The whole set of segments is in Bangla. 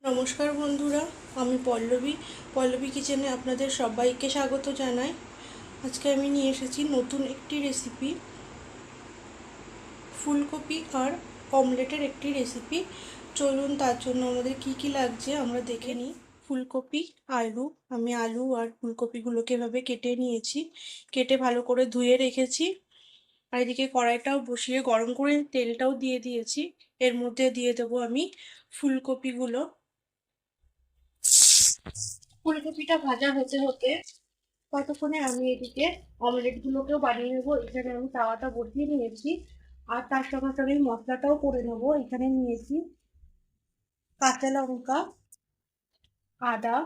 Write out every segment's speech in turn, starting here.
নমস্কার বন্ধুরা, আমি পল্লবী কিচেনে আপনাদের সবাইকে স্বাগত জানাই। আজকে আমি নিয়ে এসেছি নতুন একটি রেসিপি, ফুলকপি আর অমলেটের একটি রেসিপি। চলুন তার জন্য আমাদের কি কি লাগছে আমরা দেখে নিই। ফুলকপি, আলু, আমি আলু আর ফুলকপিগুলোকে এভাবে কেটে নিয়েছি, কেটে ভালো করে ধুয়ে রেখেছি। আর এদিকে কড়াইটাও বসিয়ে গরম করে তেলটাও দিয়ে দিয়েছি। এর মধ্যে দিয়ে দেবো আমি ফুলকপিগুলো। ফুলকপিটা ভাজা হতে হতে ততক্ষণে আমি এদিকে অমলেটগুলোকেও বানিয়ে নেবো। এখানে আমি তাওয়াটা বসিয়ে নিয়েছি, আর তার সঙ্গে সঙ্গে মশলাটাও করে নেবো। এখানে নিয়েছি কাঁচা লঙ্কা, আদা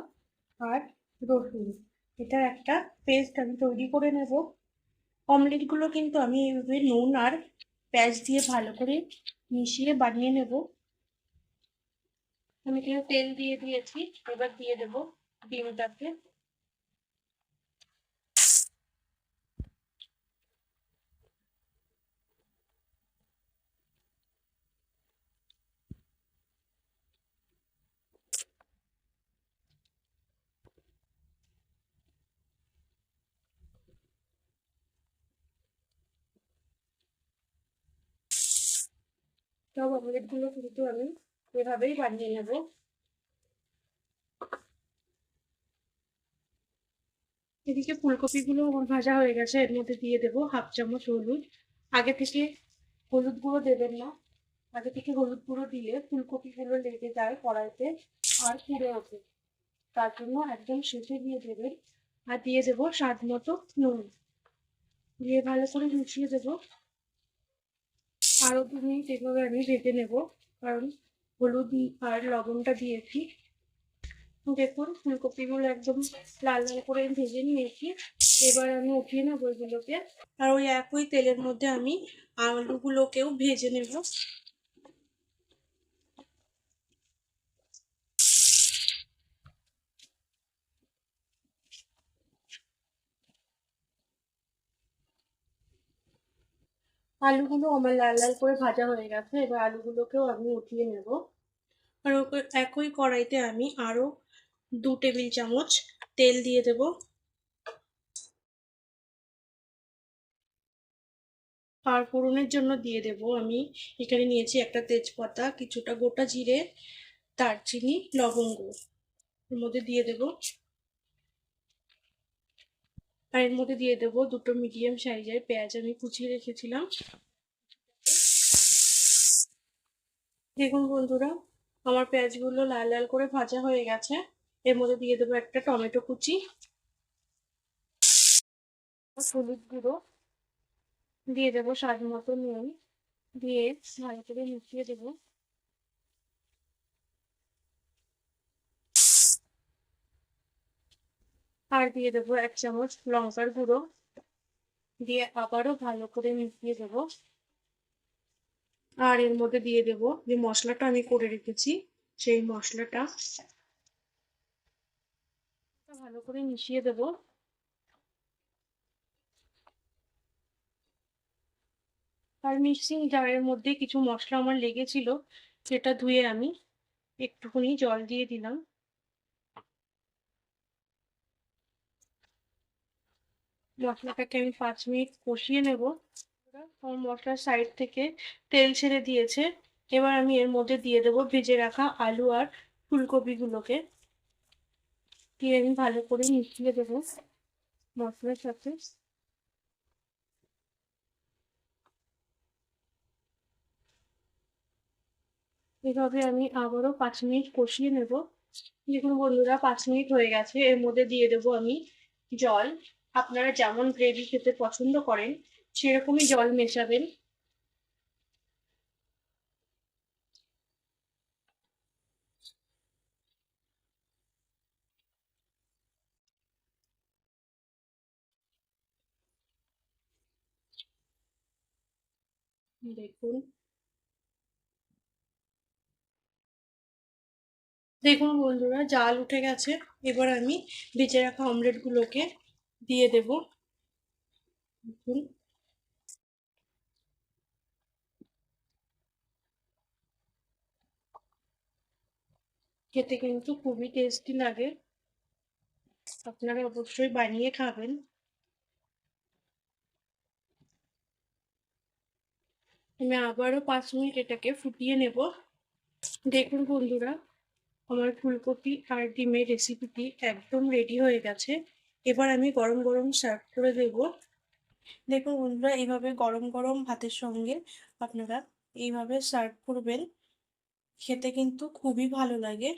আর রসুন। এটার একটা পেস্ট আমি তৈরি করে নেব। অমলেটগুলো কিন্তু আমি এইভাবে নুন আর পেঁয়াজ দিয়ে ভালো করে মিশিয়ে বানিয়ে নেব। আমি কিন্তু তেল দিয়ে দিয়েছি, এবার দিয়ে দেবো ডিমটাকে। সব অমলেটগুলো কিন্তু আমি এভাবেই বানিয়ে নেব। এদিকে ফুলকপিগুলো আমার ভাজা হয়ে গেছে, এর মধ্যে দিয়ে দেবো 1/2 চামচ হলুদ। আগে থেকে হলুদ গুঁড়ো দেবেন না, আগে থেকে হলুদ গুঁড়ো দিলে ফুলকপিগুলো লেগে যায় কড়াইতে আর পুড়ে ওঠে, তার জন্য একদম শেষে দিয়ে দেবেন। আর দিয়ে দেবো স্বাদ মতো নুন, দিয়ে ভালো করে মিশিয়ে দেবো। আরও 2 মিনিট এভাবে আমি ভেজে নেব, কারণ হলুদ আর লবণটা দিয়েছি। দেখুন ফুলকপিগুলো একদম লাল লাল করে ভেজে নিয়েছি, এবার আমি উঠিয়ে নেবো এগুলোকে। আর ওই একই তেলের মধ্যে আমি আলুগুলোকেও ভেজে নেব। আলুগুলো আমার লাল লাল করে ভাজা হয়ে গেছে, এবার আলুগুলোকেও আমি উঠিয়ে নেব। আর একই কড়াইতে আমি আরো 2 টেবিল চামচ তেল দিয়ে দেব। আর ফোড়নের জন্য দিয়ে দেব আমি এখানে নিয়েছি একটা তেজপাতা, কিছুটা গোটা জিরে, দারচিনি, লবঙ্গ। এর মধ্যে দিয়ে দেব, আর এর মধ্যে দিয়ে দেবো 2টো মিডিয়াম সাইজের পেঁয়াজ আমি কুচিয়ে রেখেছিলাম। দেখুন বন্ধুরা, আমার পেঁয়াজগুলো লাল লাল করে ভাজা হয়ে গেছে। এর মধ্যে দিয়ে দেবো একটা টমেটো কুচি, হলুদ গুঁড়ো দিয়ে দেবো, স্বাদ মতো নুন দিয়ে ভালো করে মিশিয়ে দেবো। আর দিয়ে দেবো 1 চামচ লঙ্কার গুঁড়ো, দিয়ে আবারও ভালো করে মিশিয়ে দেবো। আর এর মধ্যে দিয়ে দেবো যে মশলাটা আমি করে রেখেছি, সেই মশলাটা ভালো করে মিশিয়ে দেবো। আর মিক্সিং জারের মধ্যে কিছু মশলা আমার লেগেছিল, সেটা ধুয়ে আমি একটুখানি জল দিয়ে দিলাম। মশলাটাকে আমি 5 মিনিট কষিয়ে নেব। আমার মশলার সাইড থেকে তেল ছেড়ে দিয়েছে, এবার আমি এর মধ্যে দিয়ে দেবো ভেজে রাখা আলু আর ফুলকপিগুলোকে, দিয়ে আমি ভালো করে মিশিয়ে দেবো মশলার সাথে। এভাবে আমি আবারও 5 মিনিট কষিয়ে নেব। দেখুন বন্ধুরা, 5 মিনিট হয়ে গেছে, এর মধ্যে দিয়ে দেবো আমি জল। আপনারা যেমন গ্রেভি খেতে পছন্দ করেন সেরকমই জল মেশাবেন। দেখুন, দেখুন বন্ধুরা, জাল উঠে গেছে। এবার আমি ভেজে রাখা অমলেটগুলোকে দিয়ে দেব। দেখুন, খেতে কিন্তু খুবই টেস্টি লাগে, আপনারা অবশ্যই বানিয়ে খাবেন। আমি আবারও 5 মিনিট এটাকে ফুটিয়ে নেব। দেখুন বন্ধুরা, আমার ফুলকপি আর ডিমের রেসিপিটি একদম রেডি হয়ে গেছে। এবার আমি গরম গরম সার্ভ করে দেব। দেখুন বন্ধুরা, এইভাবে গরম গরম ভাতের সঙ্গে আপনারা এইভাবে সার্ভ করবেন, খেতে কিন্তু খুবই ভালো লাগে।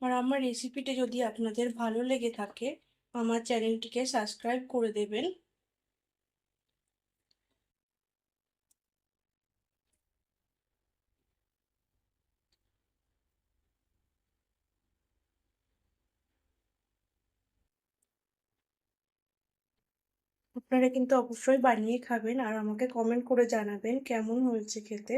আর আমার রেসিপিটি যদি আপনাদের ভালো লেগে থাকে, আমার চ্যানেলটিকে সাবস্ক্রাইব করে দেবেন। আপনারা কিন্তু অবশ্যই বানিয়ে খাবেন আর আমাকে কমেন্ট করে জানাবেন কেমন হয়েছে খেতে।